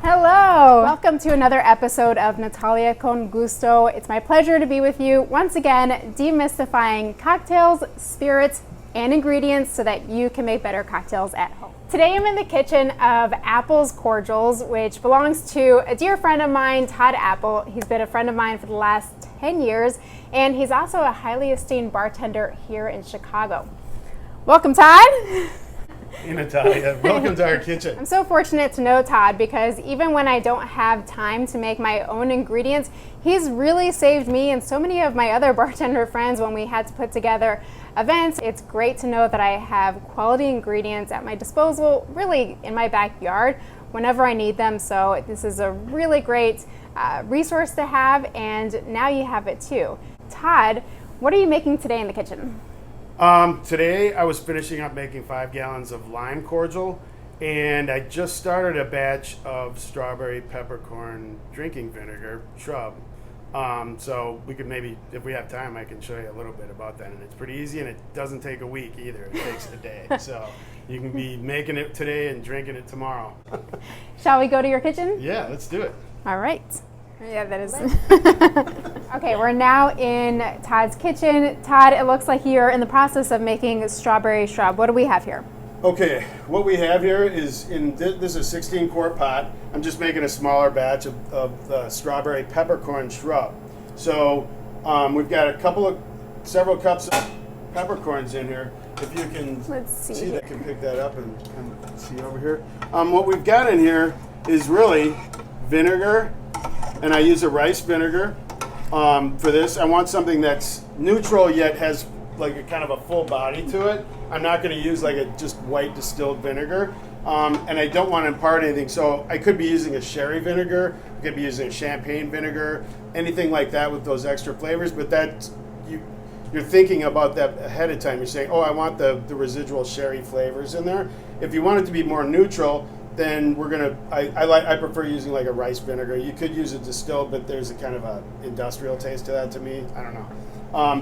Hello! Welcome to another episode of Natalia Con Gusto. It's my pleasure to be with you once again, demystifying cocktails, spirits, and ingredients so that you can make better cocktails at home. Today I'm in the kitchen of Appel's Cordials, which belongs to a dear friend of mine, Todd Appel. He's been a friend of mine for the last 10 years, and he's also a highly esteemed bartender here in Chicago. Welcome, Todd. Hey, Natalia. Welcome to our kitchen. I'm so fortunate to know Todd because even when I don't have time to make my own ingredients, he's really saved me and so many of my other bartender friends when we had to put together events. It's great to know that I have quality ingredients at my disposal, really in my backyard, whenever I need them. So this is a really great resource to have, and now you have it too. Todd, what are you making today in the kitchen? Today I was finishing up making 5 gallons of lime cordial, and I just started a batch of strawberry peppercorn drinking vinegar shrub. So we could maybe, if we have time, I can show you a little bit about that. And it's pretty easy, and it doesn't take a week either. It takes a day. So you can be making it today and drinking it tomorrow. Shall we go to your kitchen? Yeah, let's do it. All right. Yeah, that is. Okay, we're now in Todd's kitchen. Todd, it looks like you're in the process of making Strawberry Shrub. What do we have here? Okay, what we have here is, this is a 16-quart pot. I'm just making a smaller batch of the strawberry peppercorn shrub. So we've got several cups of peppercorns in here. If you can see that, can pick that up and see over here. What we've got in here is really vinegar, and I use a rice vinegar for this. I want something that's neutral yet has like a kind of a full body to it. I'm not going to use like a just white distilled vinegar, and I don't want to impart anything. So I could be using a sherry vinegar, I could be using a champagne vinegar, anything like that with those extra flavors. But you're thinking about that ahead of time. You're saying, oh, I want the residual sherry flavors in there. If you want it to be more neutral, then I prefer using like a rice vinegar. You could use a distilled, but there's a kind of a industrial taste to that to me. I don't know.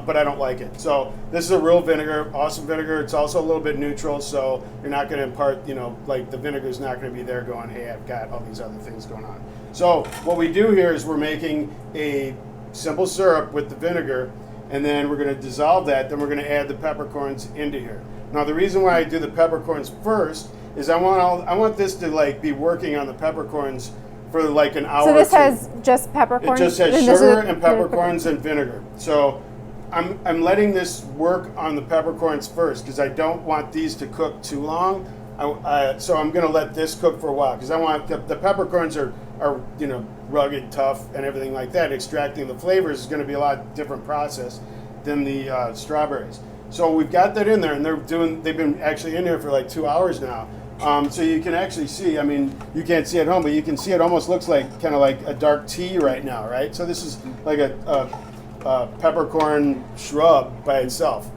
But I don't like it. So this is a real vinegar, awesome vinegar. It's also a little bit neutral, so you're not going to impart, like the vinegar's not going to be there going, hey, I've got all these other things going on. So what we do here is we're making a simple syrup with the vinegar, and then we're going to dissolve that, then we're going to add the peppercorns into here. Now the reason why I do the peppercorns first is I want this to like be working on the peppercorns for like an hour. So this has just peppercorns? It just has sugar and peppercorns and vinegar. So I'm letting this work on the peppercorns first because I don't want these to cook too long. So I'm going to let this cook for a while because I want the peppercorns are rugged, tough, and everything like that. Extracting the flavors is going to be a lot different process than the strawberries. So we've got that in there, and they've been actually in there for like 2 hours now. So you can actually see, I mean, you can't see at home, but you can see it almost looks like kind of like a dark tea right now, right? So this is like a peppercorn shrub by itself,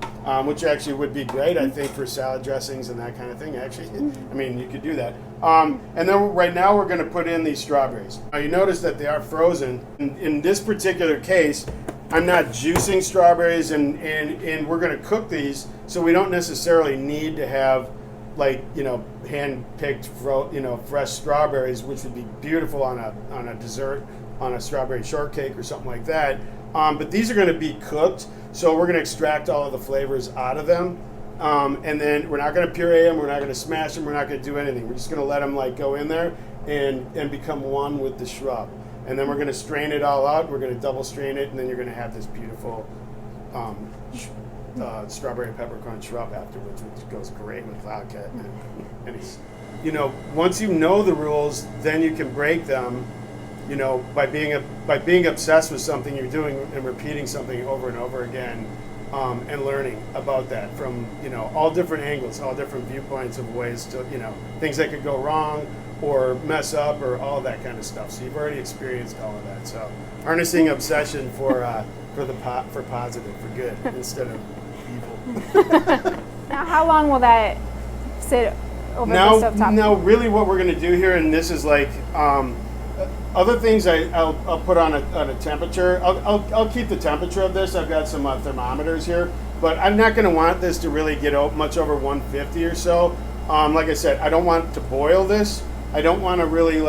which actually would be great, I think, for salad dressings and that kind of thing. Actually, I mean, you could do that. And then right now we're going to put in these strawberries. Now you notice that they are frozen. In this particular case, I'm not juicing strawberries, and we're going to cook these, so we don't necessarily need to have like hand-picked fresh strawberries, which would be beautiful on a dessert, on a strawberry shortcake or something like that. But these are going to be cooked, so we're going to extract all of the flavors out of them, and then we're not going to puree them, we're not going to smash them, we're not going to do anything. We're just going to let them like go in there and become one with the shrub. And then we're going to strain it all out. We're going to double strain it, and then you're going to have this beautiful strawberry peppercorn shrub afterwards, which goes great with vodka. And it's, once you know the rules, then you can break them. By being obsessed with something you're doing and repeating something over and over again, and learning about that from all different angles, all different viewpoints of ways to things that could go wrong or mess up or all that kind of stuff. So you've already experienced all of that. So harnessing obsession for positive, for good instead of evil. Now, how long will that sit over the stovetop? Now, really, what we're going to do here, and this is like other things I'll put on a temperature. I'll keep the temperature of this. I've got some thermometers here, but I'm not going to want this to really get much over 150 or so. Like I said, I don't want to boil this. I don't want to really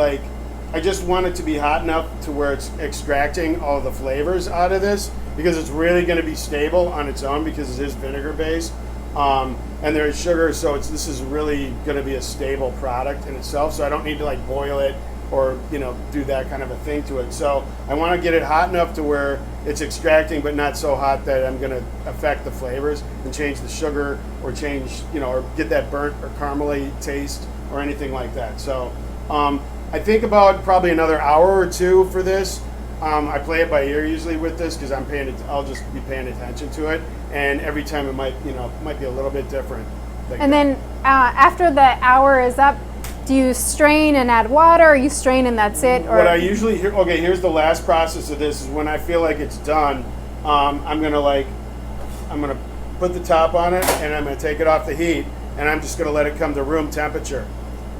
I just want it to be hot enough to where it's extracting all the flavors out of this, because it's really going to be stable on its own because it is vinegar based, and there is sugar, so this is really going to be a stable product in itself. So I don't need to like boil it or do that kind of a thing to it. So I want to get it hot enough to where it's extracting, but not so hot that I'm going to affect the flavors and change the sugar or change or get that burnt or caramely taste or anything like that. So I think about probably another hour or two for this. I play it by ear usually with this because I'll just be paying attention to it, and every time it might be a little bit different. And then after the hour is up, do you strain and add water, or you strain and that's it? Or? What I usually here's the last process of this is when I feel like it's done. I'm gonna put the top on it, and I'm gonna take it off the heat, and I'm just gonna let it come to room temperature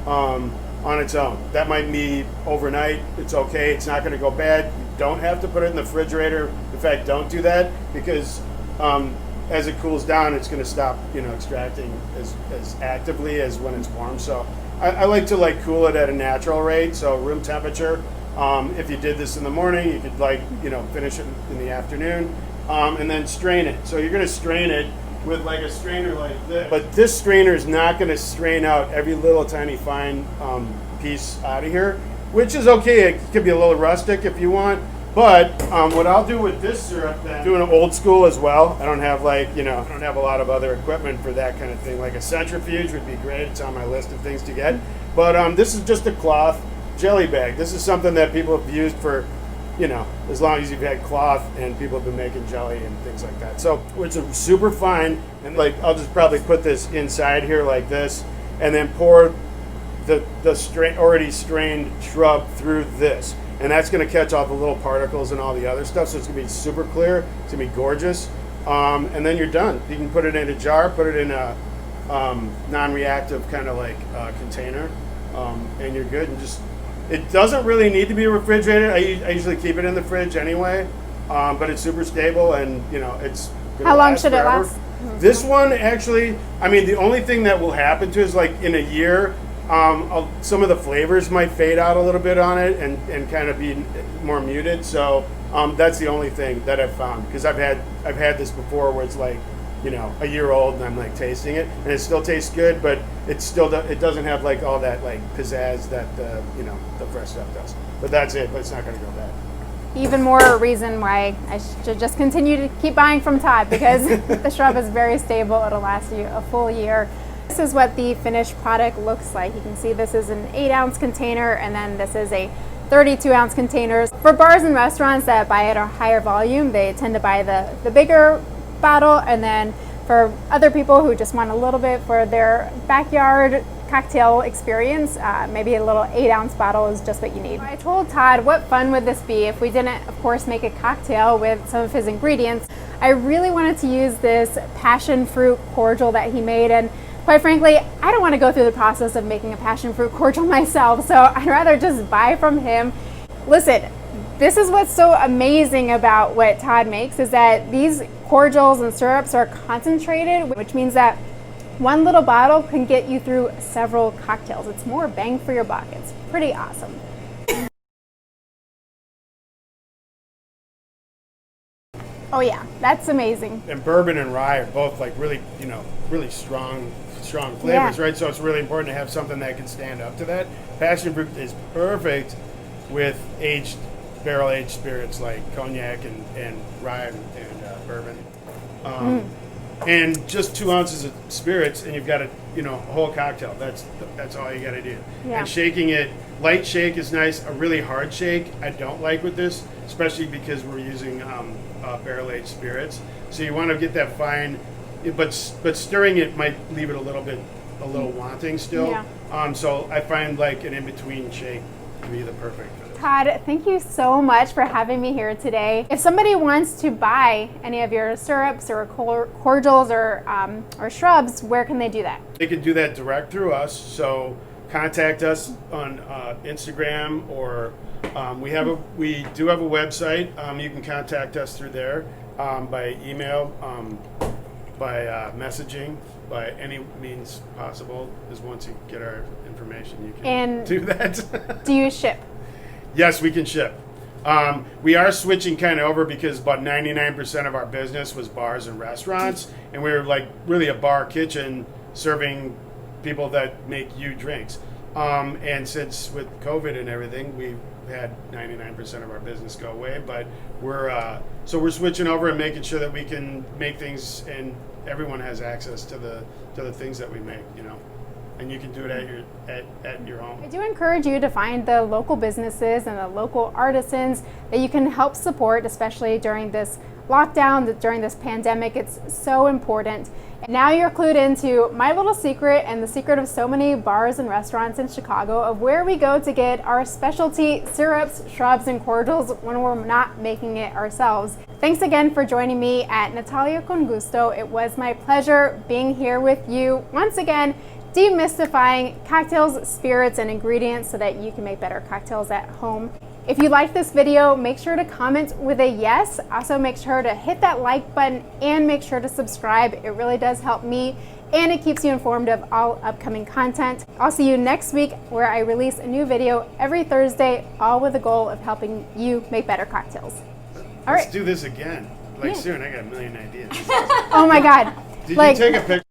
on its own. That might be overnight. It's okay. It's not gonna go bad. You don't have to put it in the refrigerator. In fact, don't do that, because as it cools down, it's gonna stop extracting as actively as when it's warm. So I like to cool it at a natural rate, so room temperature. If you did this in the morning, you could finish it in the afternoon, and then strain it. So you're going to strain it with a strainer like this. But this strainer is not going to strain out every little tiny fine piece out of here, which is okay. It could be a little rustic if you want. But what I'll do with this syrup, then, doing it old school as well. I don't have I don't have a lot of other equipment for that kind of thing. Like a centrifuge would be great. It's on my list of things to get. But this is just a cloth jelly bag. This is something that people have used for, as long as you've had cloth, and people have been making jelly and things like that. So it's a super fine, and I'll just probably put this inside here like this, and then pour the already strained shrub through this. And that's going to catch all the little particles and all the other stuff, so it's going to be super clear. It's going to be gorgeous. And then you're done. You can put it in a jar, put it in a non-reactive kind of container, and you're good. And it doesn't really need to be refrigerated. I usually keep it in the fridge anyway, but it's super stable, and it's How long should it last? This one, actually, the only thing that will happen to it is in a year, some of the flavors might fade out a little bit on it and kind of be more muted. So that's the only thing that I've found, because I've had this before where it's a year old, and I'm tasting it, and it still tastes good, but it doesn't have all that pizzazz that the fresh stuff does. But that's it. But it's not going to go bad. Even more reason why I should just continue to keep buying from Todd, because the shrub is very stable. It'll last you a full year. This is what the finished product looks like. You can see this is an 8-ounce container, and then this is a 32-ounce container. For bars and restaurants that buy at a higher volume, they tend to buy the bigger bottle, and then for other people who just want a little bit for their backyard cocktail experience, maybe a little 8-ounce bottle is just what you need. I told Todd, what fun would this be if we didn't, of course, make a cocktail with some of his ingredients. I really wanted to use this passion fruit cordial that he made, and quite frankly, I don't want to go through the process of making a passion fruit cordial myself, so I'd rather just buy from him. Listen, this is what's so amazing about what Todd makes, is that these cordials and syrups are concentrated, which means that one little bottle can get you through several cocktails. It's more bang for your buck. It's pretty awesome. Oh yeah, that's amazing. And bourbon and rye are both really strong flavors, right? So it's really important to have something that can stand up to that. Passion fruit is perfect with barrel-aged spirits like cognac and rye and bourbon. And just 2 ounces of spirits, and you've got a whole cocktail. That's all you got to do. Yeah. And shaking it, light shake is nice. A really hard shake I don't like with this, especially because we're using barrel-aged spirits. So you want to get that fine, but stirring it might leave it a little wanting still. Yeah. So I find an in-between shake to be the perfect. Todd, thank you so much for having me here today. If somebody wants to buy any of your syrups or cordials or shrubs, where can they do that? They can do that direct through us. So contact us on Instagram, or we do have a website. You can contact us through there by email, by messaging, by any means possible. Is once you get our information, you can do that. Do you ship? Yes, we can ship. We are switching kind of over because about 99% of our business was bars and restaurants, and we were like really a bar kitchen serving people that make you drinks. And since with COVID and everything, we had 99% of our business go away. But we're switching over and making sure that we can make things, and everyone has access to the things that we make. And you can do it at your home. I do encourage you to find the local businesses and the local artisans that you can help support, especially during this lockdown, during this pandemic. It's so important. And now you're clued into my little secret and the secret of so many bars and restaurants in Chicago of where we go to get our specialty syrups, shrubs, and cordials when we're not making it ourselves. Thanks again for joining me at Natalia Con Gusto. It was my pleasure being here with you once again, demystifying cocktails, spirits, and ingredients so that you can make better cocktails at home. If you liked this video, make sure to comment with a yes. Also make sure to hit that like button and make sure to subscribe. It really does help me and it keeps you informed of all upcoming content. I'll see you next week where I release a new video every Thursday, all with the goal of helping you make better cocktails. All right. Let's do this again. Soon, I got a million ideas. Oh my God. Did you take a picture?